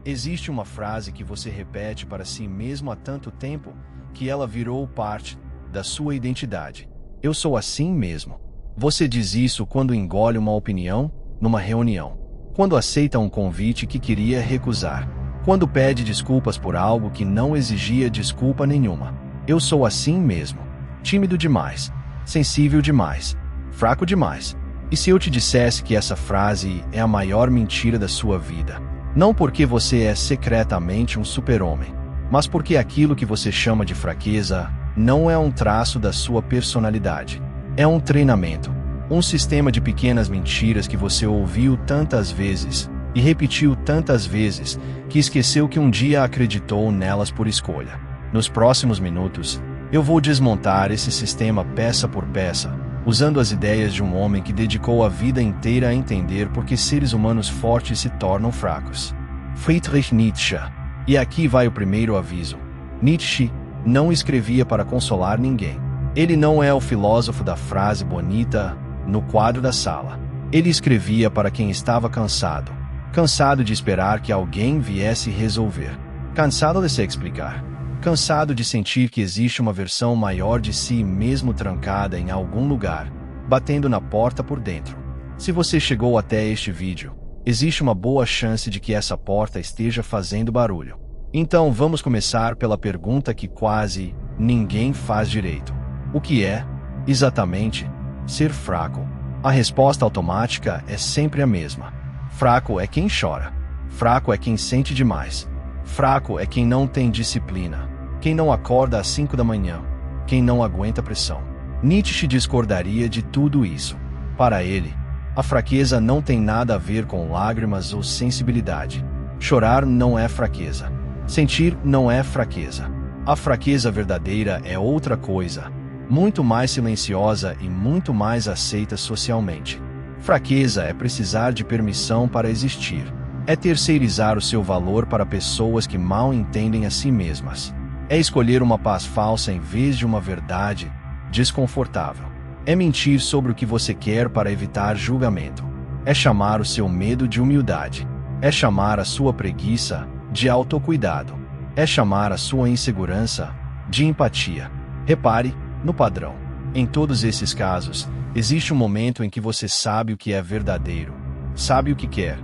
Existe uma frase que você repete para si mesmo há tanto tempo que ela virou parte da sua identidade. Eu sou assim mesmo. Você diz isso quando engole uma opinião numa reunião, quando aceita um convite que queria recusar, quando pede desculpas por algo que não exigia desculpa nenhuma. Eu sou assim mesmo. Tímido demais, sensível demais, fraco demais. E se eu te dissesse que essa frase é a maior mentira da sua vida? Não porque você é secretamente um super-homem, mas porque aquilo que você chama de fraqueza não é um traço da sua personalidade. É um treinamento, um sistema de pequenas mentiras que você ouviu tantas vezes e repetiu tantas vezes que esqueceu que um dia acreditou nelas por escolha. Nos próximos minutos, eu vou desmontar esse sistema peça por peça, usando as ideias de um homem que dedicou a vida inteira a entender por que seres humanos fortes se tornam fracos. Friedrich Nietzsche. E aqui vai o primeiro aviso. Nietzsche não escrevia para consolar ninguém. Ele não é o filósofo da frase bonita no quadro da sala. Ele escrevia para quem estava cansado. Cansado de esperar que alguém viesse resolver. Cansado de se explicar. Cansado de sentir que existe uma versão maior de si mesmo trancada em algum lugar, batendo na porta por dentro. Se você chegou até este vídeo, existe uma boa chance de que essa porta esteja fazendo barulho. Então vamos começar pela pergunta que quase ninguém faz direito. O que é, exatamente, ser fraco? A resposta automática é sempre a mesma. Fraco é quem chora. Fraco é quem sente demais. Fraco é quem não tem disciplina, quem não acorda às 5 da manhã, quem não aguenta pressão. Nietzsche discordaria de tudo isso. Para ele, a fraqueza não tem nada a ver com lágrimas ou sensibilidade. Chorar não é fraqueza. Sentir não é fraqueza. A fraqueza verdadeira é outra coisa, muito mais silenciosa e muito mais aceita socialmente. Fraqueza é precisar de permissão para existir. É terceirizar o seu valor para pessoas que mal entendem a si mesmas. É escolher uma paz falsa em vez de uma verdade desconfortável. É mentir sobre o que você quer para evitar julgamento. É chamar o seu medo de humildade. É chamar a sua preguiça de autocuidado. É chamar a sua insegurança de empatia. Repare no padrão. Em todos esses casos, existe um momento em que você sabe o que é verdadeiro, sabe o que quer,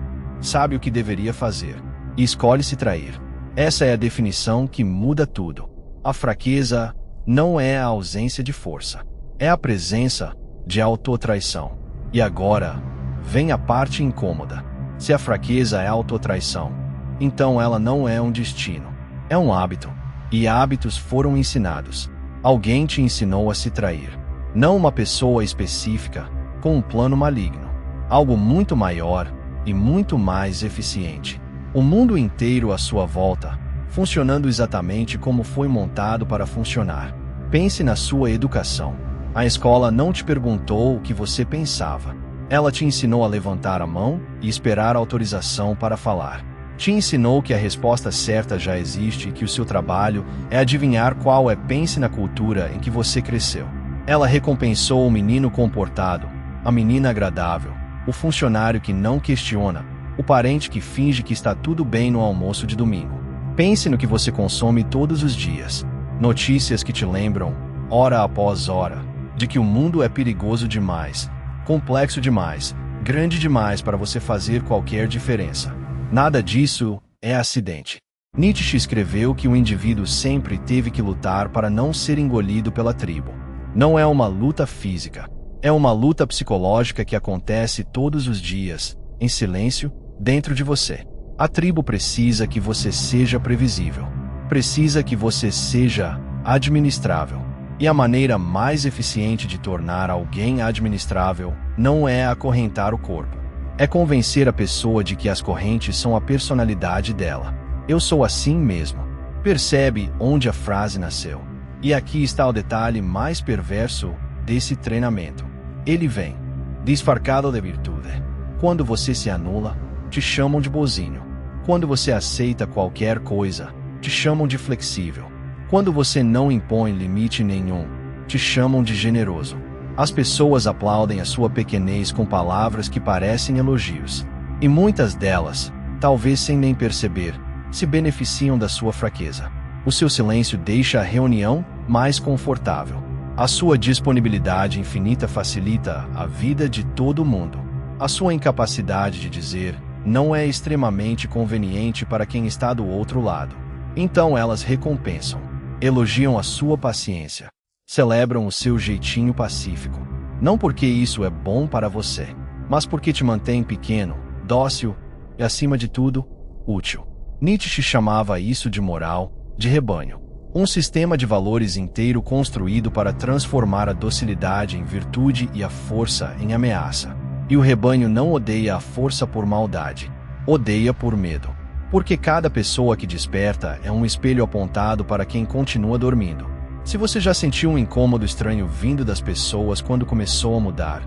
sabe o que deveria fazer e escolhe se trair. Essa é a definição que muda tudo. A fraqueza não é a ausência de força, é a presença de autotraição. E agora, vem a parte incômoda. Se a fraqueza é autotraição, então ela não é um destino, é um hábito. E hábitos foram ensinados. Alguém te ensinou a se trair. Não uma pessoa específica, com um plano maligno. Algo muito maior e muito mais eficiente. O mundo inteiro à sua volta, funcionando exatamente como foi montado para funcionar. Pense na sua educação. A escola não te perguntou o que você pensava. Ela te ensinou a levantar a mão e esperar autorização para falar. Te ensinou que a resposta certa já existe e que o seu trabalho é adivinhar qual é. Pense na cultura em que você cresceu. Ela recompensou o menino comportado, a menina agradável, o funcionário que não questiona, o parente que finge que está tudo bem no almoço de domingo. Pense no que você consome todos os dias. Notícias que te lembram, hora após hora, de que o mundo é perigoso demais, complexo demais, grande demais para você fazer qualquer diferença. Nada disso é acidente. Nietzsche escreveu que o indivíduo sempre teve que lutar para não ser engolido pela tribo. Não é uma luta física, é uma luta psicológica que acontece todos os dias, em silêncio, dentro de você. A tribo precisa que você seja previsível. Precisa que você seja administrável. E a maneira mais eficiente de tornar alguém administrável não é acorrentar o corpo. É convencer a pessoa de que as correntes são a personalidade dela. Eu sou assim mesmo. Percebe onde a frase nasceu. E aqui está o detalhe mais perverso desse treinamento. Ele vem disfarçado de virtude. Quando você se anula, te chamam de bozinho. Quando você aceita qualquer coisa, te chamam de flexível. Quando você não impõe limite nenhum, te chamam de generoso. As pessoas aplaudem a sua pequenez com palavras que parecem elogios. E muitas delas, talvez sem nem perceber, se beneficiam da sua fraqueza. O seu silêncio deixa a reunião mais confortável. A sua disponibilidade infinita facilita a vida de todo mundo. A sua incapacidade de dizer não é extremamente conveniente para quem está do outro lado. Então elas recompensam, elogiam a sua paciência, celebram o seu jeitinho pacífico. Não porque isso é bom para você, mas porque te mantém pequeno, dócil e, acima de tudo, útil. Nietzsche chamava isso de moral de rebanho. Um sistema de valores inteiro construído para transformar a docilidade em virtude e a força em ameaça. E o rebanho não odeia a força por maldade, odeia por medo. Porque cada pessoa que desperta é um espelho apontado para quem continua dormindo. Se você já sentiu um incômodo estranho vindo das pessoas quando começou a mudar,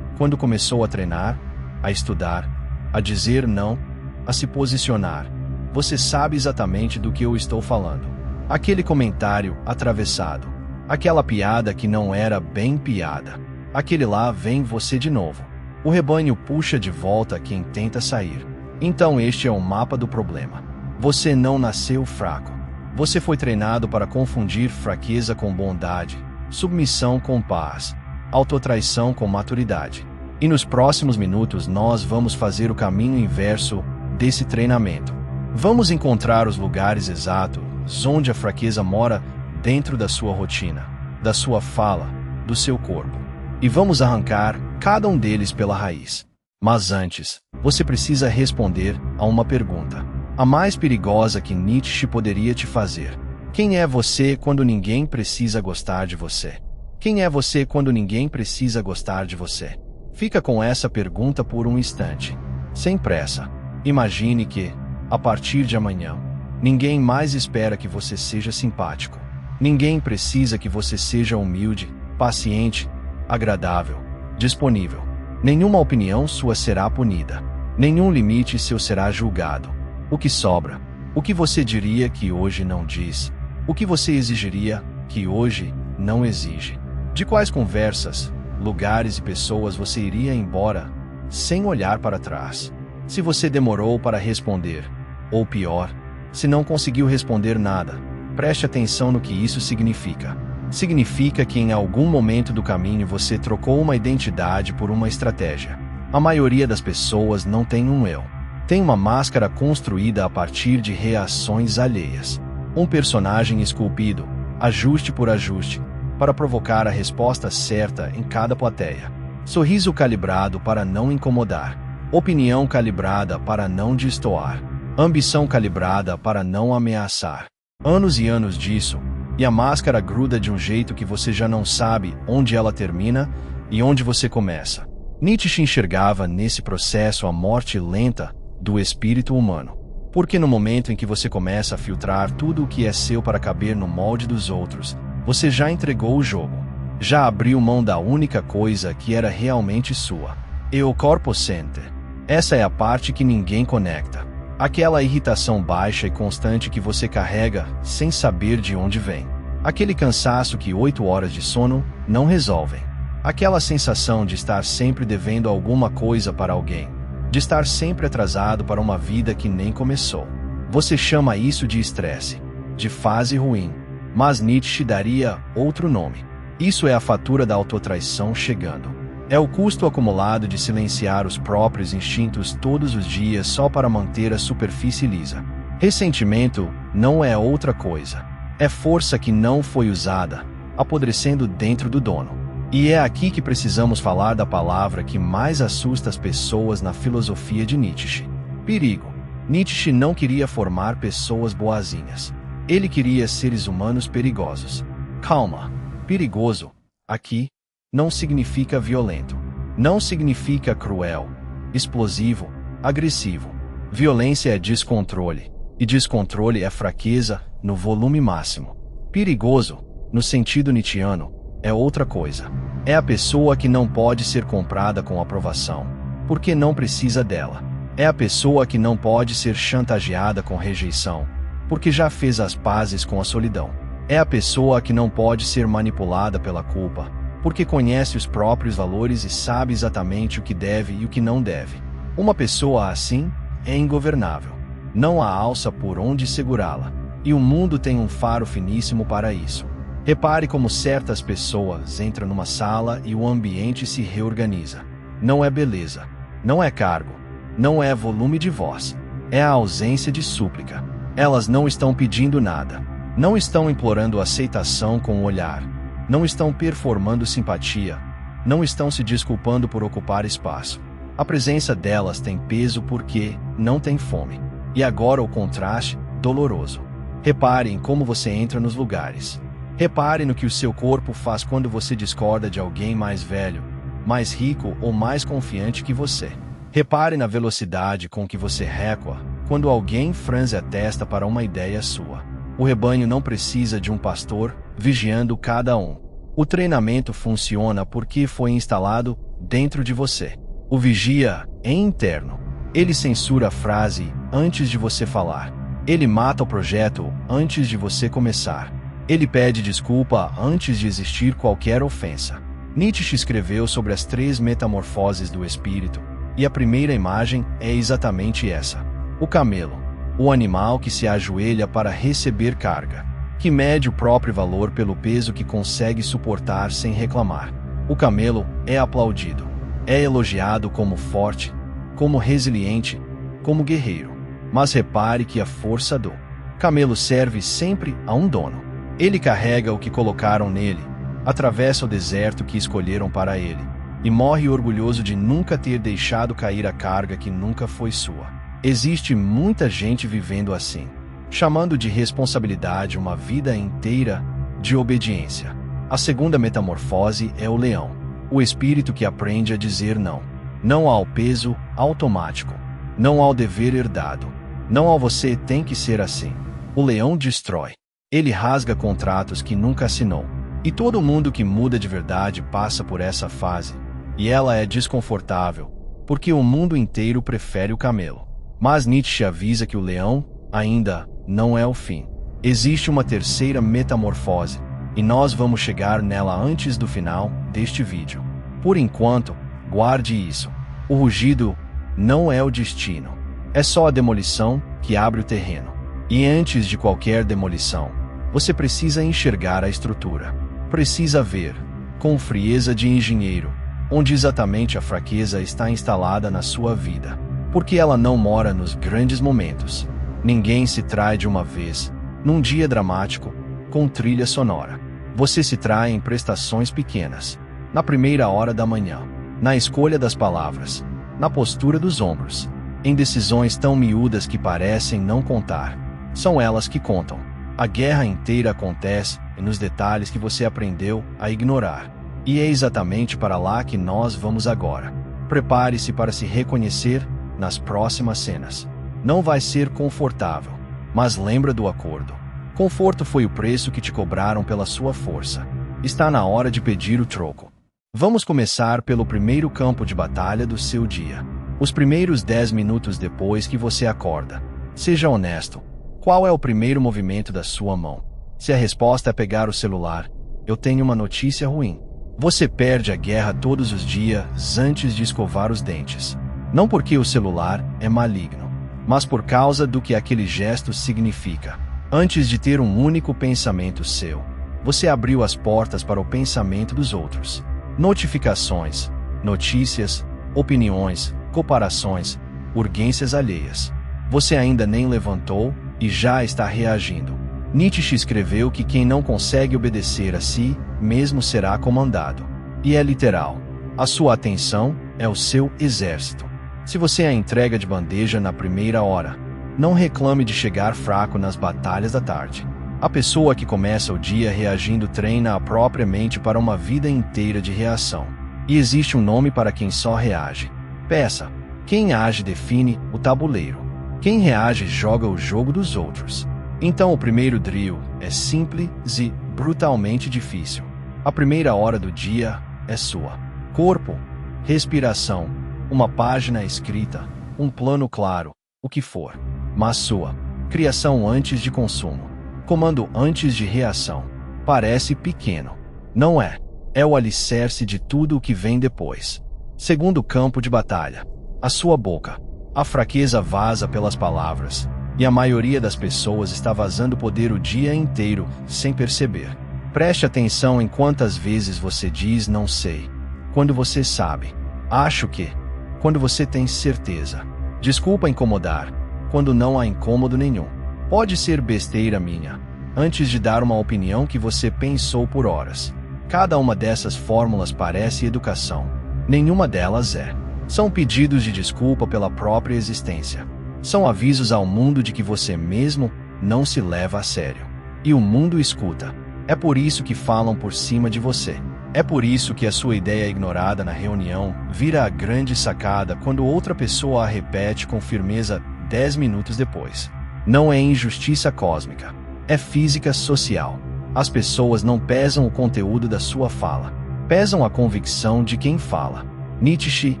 quando começou a treinar, a estudar, a dizer não, a se posicionar, você sabe exatamente do que eu estou falando. Aquele comentário atravessado, aquela piada que não era bem piada, aquele lá vem você de novo. O rebanho puxa de volta quem tenta sair. Então este é o mapa do problema. Você não nasceu fraco. Você foi treinado para confundir fraqueza com bondade, submissão com paz, autotraição com maturidade. E nos próximos minutos nós vamos fazer o caminho inverso desse treinamento. Vamos encontrar os lugares exatos onde a fraqueza mora dentro da sua rotina, da sua fala, do seu corpo. E vamos arrancar cada um deles pela raiz. Mas antes, você precisa responder a uma pergunta, a mais perigosa que Nietzsche poderia te fazer. Quem é você quando ninguém precisa gostar de você? Quem é você quando ninguém precisa gostar de você? Fica com essa pergunta por um instante, sem pressa. Imagine que, a partir de amanhã, ninguém mais espera que você seja simpático. Ninguém precisa que você seja humilde, paciente, agradável, disponível. Nenhuma opinião sua será punida. Nenhum limite seu será julgado. O que sobra? O que você diria que hoje não diz? O que você exigiria que hoje não exige? De quais conversas, lugares e pessoas você iria embora sem olhar para trás? Se você demorou para responder, ou pior, se não conseguiu responder nada, preste atenção no que isso significa. Significa que em algum momento do caminho você trocou uma identidade por uma estratégia. A maioria das pessoas não tem um eu. Tem uma máscara construída a partir de reações alheias. Um personagem esculpido, ajuste por ajuste, para provocar a resposta certa em cada plateia. Sorriso calibrado para não incomodar. Opinião calibrada para não destoar. Ambição calibrada para não ameaçar. Anos e anos disso, e a máscara gruda de um jeito que você já não sabe onde ela termina e onde você começa. Nietzsche enxergava nesse processo a morte lenta do espírito humano. Porque no momento em que você começa a filtrar tudo o que é seu para caber no molde dos outros, você já entregou o jogo. Já abriu mão da única coisa que era realmente sua. E o corpo sente. Essa é a parte que ninguém conecta. Aquela irritação baixa e constante que você carrega sem saber de onde vem. Aquele cansaço que 8 horas de sono não resolvem. Aquela sensação de estar sempre devendo alguma coisa para alguém. De estar sempre atrasado para uma vida que nem começou. Você chama isso de estresse, de fase ruim. Mas Nietzsche daria outro nome. Isso é a fatura da autotraição chegando. É o custo acumulado de silenciar os próprios instintos todos os dias só para manter a superfície lisa. Ressentimento não é outra coisa. É força que não foi usada, apodrecendo dentro do dono. E é aqui que precisamos falar da palavra que mais assusta as pessoas na filosofia de Nietzsche: perigo. Nietzsche não queria formar pessoas boazinhas. Ele queria seres humanos perigosos. Calma. Perigoso, aqui, não significa violento. Não significa cruel, explosivo, agressivo. Violência é descontrole. E descontrole é fraqueza no volume máximo. Perigoso, no sentido nietzschiano, é outra coisa. É a pessoa que não pode ser comprada com aprovação, porque não precisa dela. É a pessoa que não pode ser chantageada com rejeição, porque já fez as pazes com a solidão. É a pessoa que não pode ser manipulada pela culpa, porque conhece os próprios valores e sabe exatamente o que deve e o que não deve. Uma pessoa assim é ingovernável. Não há alça por onde segurá-la. E o mundo tem um faro finíssimo para isso. Repare como certas pessoas entram numa sala e o ambiente se reorganiza. Não é beleza, não é cargo, não é volume de voz, é a ausência de súplica. Elas não estão pedindo nada, não estão implorando aceitação com o olhar, não estão performando simpatia, não estão se desculpando por ocupar espaço. A presença delas tem peso porque não tem fome. E agora o contraste doloroso. Repare em como você entra nos lugares. Repare no que o seu corpo faz quando você discorda de alguém mais velho, mais rico ou mais confiante que você. Repare na velocidade com que você recua quando alguém franze a testa para uma ideia sua. O rebanho não precisa de um pastor vigiando cada um. O treinamento funciona porque foi instalado dentro de você. O vigia é interno. Ele censura a frase antes de você falar. Ele mata o projeto antes de você começar. Ele pede desculpa antes de existir qualquer ofensa. Nietzsche escreveu sobre as 3 metamorfoses do espírito, e a primeira imagem é exatamente essa. O camelo, o animal que se ajoelha para receber carga, que mede o próprio valor pelo peso que consegue suportar sem reclamar. O camelo é aplaudido, é elogiado como forte, como resiliente, como guerreiro. Mas repare que a força do camelo serve sempre a um dono. Ele carrega o que colocaram nele, atravessa o deserto que escolheram para ele, e morre orgulhoso de nunca ter deixado cair a carga que nunca foi sua. Existe muita gente vivendo assim, chamando de responsabilidade uma vida inteira de obediência. A segunda metamorfose é o leão, o espírito que aprende a dizer não. Não ao peso automático, não ao dever herdado, não ao você tem que ser assim. O leão destrói. Ele rasga contratos que nunca assinou. E todo mundo que muda de verdade passa por essa fase. E ela é desconfortável, porque o mundo inteiro prefere o camelo. Mas Nietzsche avisa que o leão ainda não é o fim. Existe uma terceira metamorfose, e nós vamos chegar nela antes do final deste vídeo. Por enquanto, guarde isso. O rugido não é o destino. É só a demolição que abre o terreno. E antes de qualquer demolição, você precisa enxergar a estrutura. Precisa ver, com frieza de engenheiro, onde exatamente a fraqueza está instalada na sua vida. Porque ela não mora nos grandes momentos. Ninguém se trai de uma vez, num dia dramático, com trilha sonora. Você se trai em prestações pequenas, na primeira hora da manhã, na escolha das palavras, na postura dos ombros, em decisões tão miúdas que parecem não contar. São elas que contam. A guerra inteira acontece nos detalhes que você aprendeu a ignorar. E é exatamente para lá que nós vamos agora. Prepare-se para se reconhecer nas próximas cenas. Não vai ser confortável, mas lembra do acordo. Conforto foi o preço que te cobraram pela sua força. Está na hora de pedir o troco. Vamos começar pelo primeiro campo de batalha do seu dia. Os primeiros 10 minutos depois que você acorda. Seja honesto. Qual é o primeiro movimento da sua mão? Se a resposta é pegar o celular, eu tenho uma notícia ruim. Você perde a guerra todos os dias antes de escovar os dentes. Não porque o celular é maligno, mas por causa do que aquele gesto significa. Antes de ter um único pensamento seu, você abriu as portas para o pensamento dos outros. Notificações, notícias, opiniões, comparações, urgências alheias. Você ainda nem levantou e já está reagindo. Nietzsche escreveu que quem não consegue obedecer a si mesmo será comandado. E é literal. A sua atenção é o seu exército. Se você a entrega de bandeja na primeira hora, não reclame de chegar fraco nas batalhas da tarde. A pessoa que começa o dia reagindo treina a própria mente para uma vida inteira de reação. E existe um nome para quem só reage. Peça. Quem age define o tabuleiro. Quem reage joga o jogo dos outros. Então o primeiro drill é simples e brutalmente difícil. A primeira hora do dia é sua. Corpo, respiração, uma página escrita, um plano claro, o que for. Mas sua. Criação antes de consumo. Comando antes de reação. Parece pequeno. Não é. É o alicerce de tudo o que vem depois. Segundo campo de batalha. A sua boca. A fraqueza vaza pelas palavras. E a maioria das pessoas está vazando poder o dia inteiro, sem perceber. Preste atenção em quantas vezes você diz não sei. Quando você sabe. Acho que. Quando você tem certeza. Desculpa incomodar. Quando não há incômodo nenhum. Pode ser besteira minha. Antes de dar uma opinião que você pensou por horas. Cada uma dessas fórmulas parece educação. Nenhuma delas é. São pedidos de desculpa pela própria existência. São avisos ao mundo de que você mesmo não se leva a sério. E o mundo escuta. É por isso que falam por cima de você. É por isso que a sua ideia ignorada na reunião vira a grande sacada quando outra pessoa a repete com firmeza 10 minutos depois. Não é injustiça cósmica. É física social. As pessoas não pesam o conteúdo da sua fala. Pesam a convicção de quem fala. Nietzsche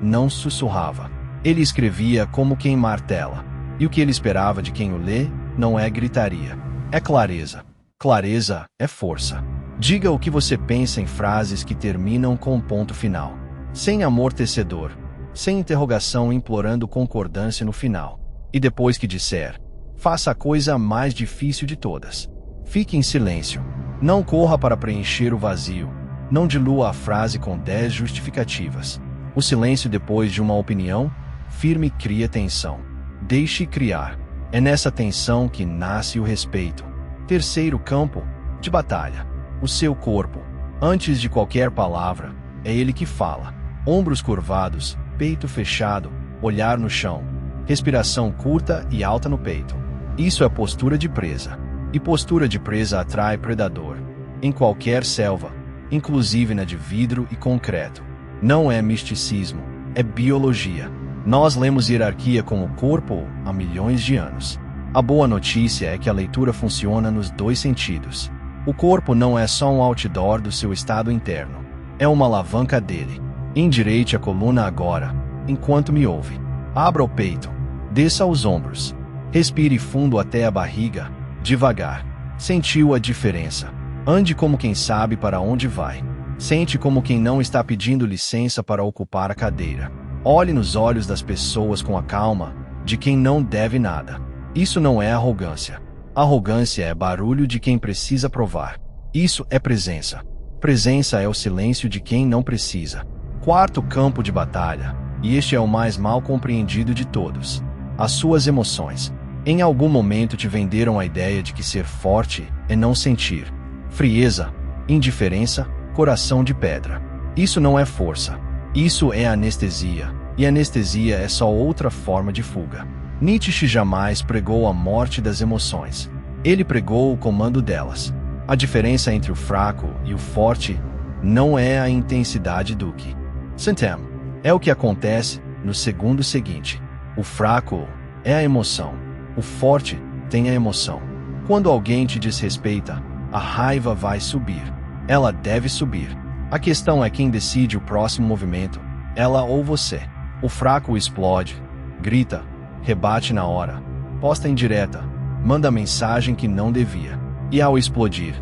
não sussurrava. Ele escrevia como quem martela. E o que ele esperava de quem o lê não é gritaria. É clareza. Clareza é força. Diga o que você pensa em frases que terminam com um ponto final. Sem amortecedor. Sem interrogação implorando concordância no final. E depois que disser, faça a coisa mais difícil de todas. Fique em silêncio. Não corra para preencher o vazio. Não dilua a frase com 10 justificativas. O silêncio depois de uma opinião firme cria tensão. Deixe criar. É nessa tensão que nasce o respeito. Terceiro campo de batalha. O seu corpo. Antes de qualquer palavra, é ele que fala. Ombros curvados, peito fechado, olhar no chão. Respiração curta e alta no peito. Isso é postura de presa. E postura de presa atrai predador. Em qualquer selva, inclusive na de vidro e concreto. Não é misticismo, é biologia. Nós lemos hierarquia com o corpo há milhões de anos. A boa notícia é que a leitura funciona nos dois sentidos. O corpo não é só um outdoor do seu estado interno. É uma alavanca dele. Endireite a coluna agora, enquanto me ouve. Abra o peito. Desça os ombros. Respire fundo até a barriga, devagar. Sentiu a diferença. Ande como quem sabe para onde vai. Sente como quem não está pedindo licença para ocupar a cadeira. Olhe nos olhos das pessoas com a calma de quem não deve nada. Isso não é arrogância. Arrogância é barulho de quem precisa provar. Isso é presença. Presença é o silêncio de quem não precisa. Quarto campo de batalha, e este é o mais mal compreendido de todos. As suas emoções. Em algum momento te venderam a ideia de que ser forte é não sentir. Frieza, indiferença, coração de pedra. Isso não é força. Isso é anestesia. E anestesia é só outra forma de fuga. Nietzsche jamais pregou a morte das emoções. Ele pregou o comando delas. A diferença entre o fraco e o forte não é a intensidade do que sentem. É o que acontece no segundo seguinte. O fraco é a emoção. O forte tem a emoção. Quando alguém te desrespeita, a raiva vai subir. Ela deve subir. A questão é quem decide o próximo movimento, ela ou você. O fraco explode, grita, rebate na hora, posta indireta, manda mensagem que não devia. E ao explodir,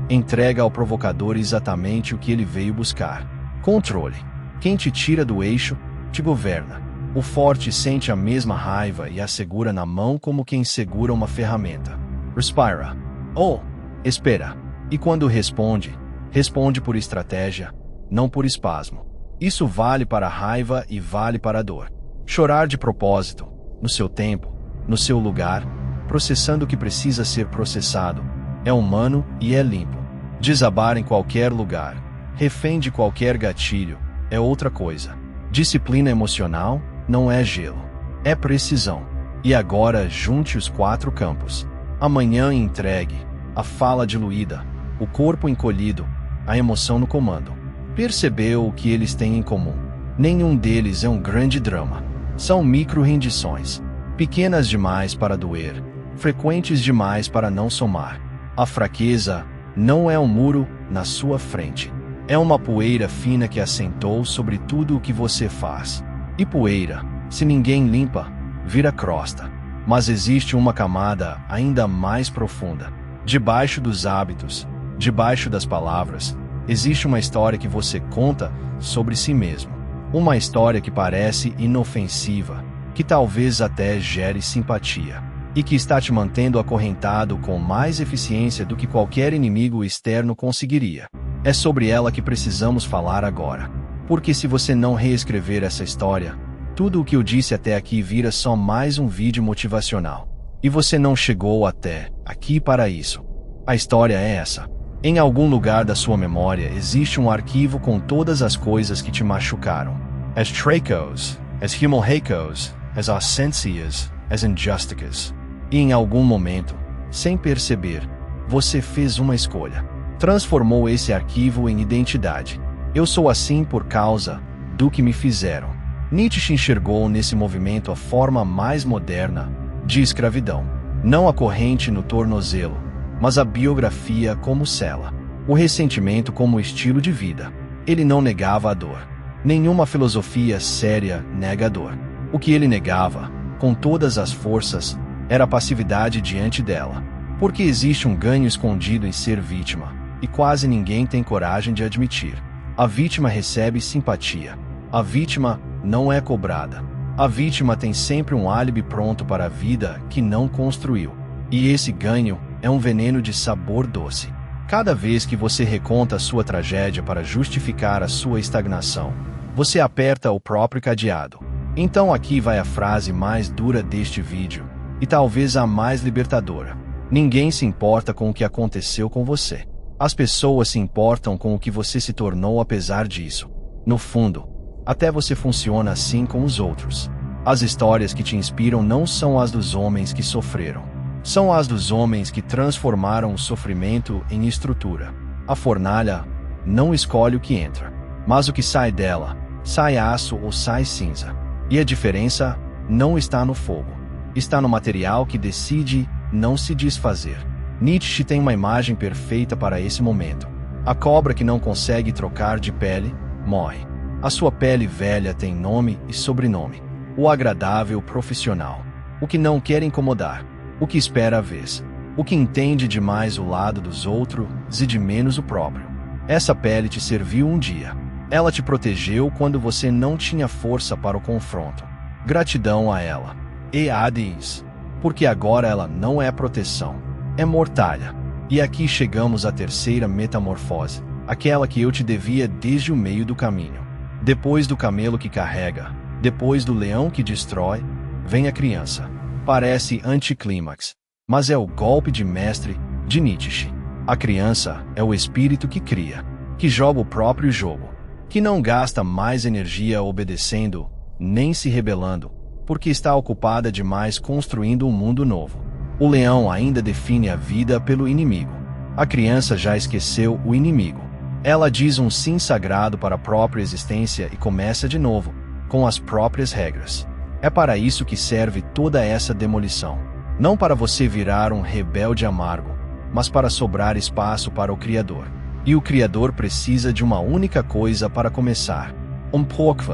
entrega ao provocador exatamente o que ele veio buscar. Controle. Quem te tira do eixo, te governa. O forte sente a mesma raiva e a segura na mão como quem segura uma ferramenta. Respira. Oh, espera. E quando responde, responde por estratégia, não por espasmo. Isso vale para a raiva e vale para a dor. Chorar de propósito, no seu tempo, no seu lugar, processando o que precisa ser processado, é humano e é limpo. Desabar em qualquer lugar, refém de qualquer gatilho, é outra coisa. Disciplina emocional não é gelo, é precisão. E agora junte os 4 campos. Amanhã entregue, a fala diluída, o corpo encolhido, a emoção no comando. Percebeu o que eles têm em comum. Nenhum deles é um grande drama. São micro-rendições, pequenas demais para doer, frequentes demais para não somar. A fraqueza não é um muro na sua frente. É uma poeira fina que assentou sobre tudo o que você faz. E poeira, se ninguém limpa, vira crosta. Mas existe uma camada ainda mais profunda. Debaixo dos hábitos, debaixo das palavras, existe uma história que você conta sobre si mesmo. Uma história que parece inofensiva, que talvez até gere simpatia. e que está te mantendo acorrentado com mais eficiência do que qualquer inimigo externo conseguiria. É sobre ela que precisamos falar agora. Porque se você não reescrever essa história, tudo o que eu disse até aqui vira só mais um vídeo motivacional. E você não chegou até aqui para isso. A história é essa. Em algum lugar da sua memória existe um arquivo com todas as coisas que te machucaram. As trachos, as hemorrhacos, as ausências, as injusticas. E em algum momento, sem perceber, você fez uma escolha. Transformou esse arquivo em identidade. Eu sou assim por causa do que me fizeram. Nietzsche enxergou nesse movimento a forma mais moderna de escravidão. Não a corrente no tornozelo, mas a biografia como cela. O ressentimento como estilo de vida. Ele não negava a dor. Nenhuma filosofia séria nega a dor. O que ele negava, com todas as forças, era a passividade diante dela. Porque existe um ganho escondido em ser vítima, e quase ninguém tem coragem de admitir. A vítima recebe simpatia. A vítima não é cobrada. A vítima tem sempre um álibi pronto para a vida que não construiu. E esse ganho é um veneno de sabor doce. Cada vez que você reconta a sua tragédia para justificar a sua estagnação, você aperta o próprio cadeado. Então aqui vai a frase mais dura deste vídeo, e talvez a mais libertadora. Ninguém se importa com o que aconteceu com você. As pessoas se importam com o que você se tornou apesar disso. No fundo, até você funciona assim com os outros. As histórias que te inspiram não são as dos homens que sofreram. São as dos homens que transformaram o sofrimento em estrutura. A fornalha não escolhe o que entra, mas o que sai dela. Sai aço ou sai cinza. E a diferença não está no fogo. Está no material que decide não se desfazer. Nietzsche tem uma imagem perfeita para esse momento. A cobra que não consegue trocar de pele, morre. A sua pele velha tem nome e sobrenome. O agradável profissional. O que não quer incomodar. O que espera a vez. O que entende demais o lado dos outros e de menos o próprio. Essa pele te serviu um dia. Ela te protegeu quando você não tinha força para o confronto. Gratidão a ela. E Hades. Porque agora ela não é proteção. É mortalha. E aqui chegamos à terceira metamorfose. Aquela que eu te devia desde o meio do caminho. Depois do camelo que carrega, depois do leão que destrói, vem a criança. Parece anticlímax, mas é o golpe de mestre de Nietzsche. A criança é o espírito que cria, que joga o próprio jogo, que não gasta mais energia obedecendo, nem se rebelando, porque está ocupada demais construindo um mundo novo. O leão ainda define a vida pelo inimigo. A criança já esqueceu o inimigo. Ela diz um sim sagrado para a própria existência e começa de novo, com as próprias regras. É para isso que serve toda essa demolição. Não para você virar um rebelde amargo, mas para sobrar espaço para o Criador. E o Criador precisa de uma única coisa para começar: um porquê.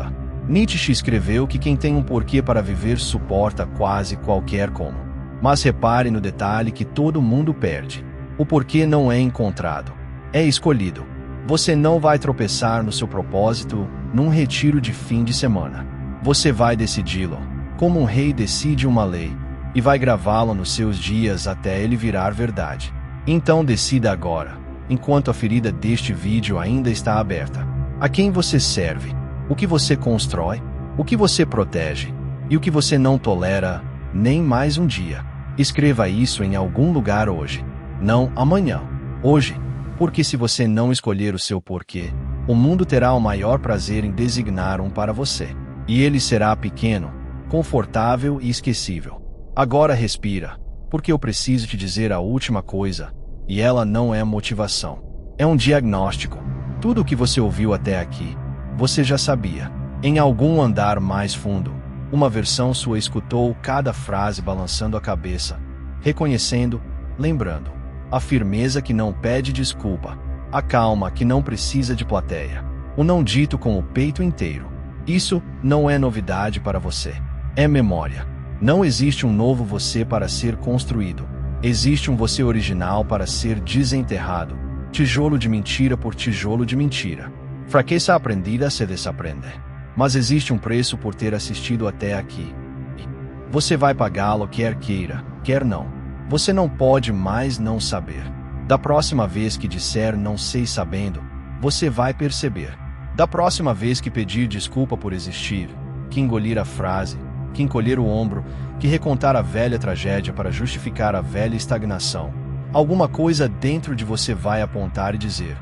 Nietzsche escreveu que quem tem um porquê para viver suporta quase qualquer como. Mas repare no detalhe que todo mundo perde. O porquê não é encontrado, é escolhido. Você não vai tropeçar no seu propósito num retiro de fim de semana. Você vai decidi-lo, como um rei decide uma lei, e vai gravá-lo nos seus dias até ele virar verdade. Então decida agora, enquanto a ferida deste vídeo ainda está aberta. A quem você serve? O que você constrói? O que você protege? E o que você não tolera, nem mais um dia? Escreva isso em algum lugar hoje. Não amanhã. Hoje. Porque se você não escolher o seu porquê, o mundo terá o maior prazer em designar um para você. E ele será pequeno, confortável e esquecível. Agora respira, porque eu preciso te dizer a última coisa, e ela não é motivação. É um diagnóstico. Tudo o que você ouviu até aqui, você já sabia. Em algum andar mais fundo, uma versão sua escutou cada frase balançando a cabeça, reconhecendo, lembrando. A firmeza que não pede desculpa. A calma que não precisa de plateia. O não dito com o peito inteiro. Isso não é novidade para você. É memória. Não existe um novo você para ser construído. Existe um você original para ser desenterrado. Tijolo de mentira por tijolo de mentira. Fraqueza aprendida se desaprende. Mas existe um preço por ter assistido até aqui. E você vai pagá-lo quer queira. quer não. Você não pode mais não saber. Da próxima vez que disser não sei sabendo, você vai perceber. Da próxima vez que pedir desculpa por existir, que engolir a frase, que encolher o ombro, que recontar a velha tragédia para justificar a velha estagnação, alguma coisa dentro de você vai apontar e dizer: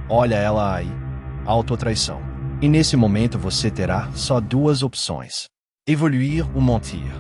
olha ela aí, autotraição. E nesse momento você terá só duas opções: evoluir ou mentir.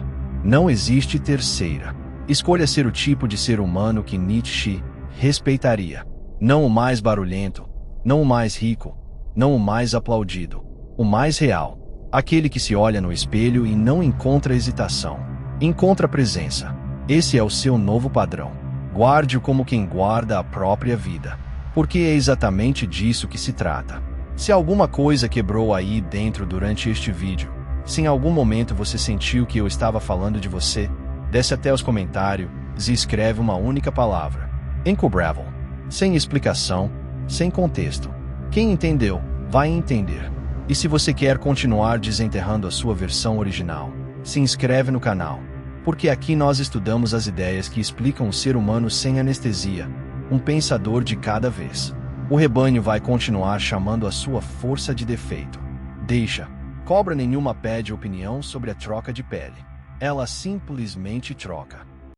Não existe terceira. Escolha ser o tipo de ser humano que Nietzsche respeitaria. Não o mais barulhento, não o mais rico, não o mais aplaudido. O mais real. Aquele que se olha no espelho e não encontra hesitação. Encontra presença. Esse é o seu novo padrão. Guarde-o como quem guarda a própria vida. Porque é exatamente disso que se trata. Se alguma coisa quebrou aí dentro durante este vídeo, se em algum momento você sentiu que eu estava falando de você, desce até os comentários e escreve uma única palavra: Incobrable. Sem explicação, sem contexto. Quem entendeu, vai entender. E se você quer continuar desenterrando a sua versão original, se inscreve no canal. Porque aqui nós estudamos as ideias que explicam o ser humano sem anestesia, um pensador de cada vez. O rebanho vai continuar chamando a sua força de defeito. Deixa. Cobra nenhuma pede opinião sobre a troca de pele. Ela simplesmente troca.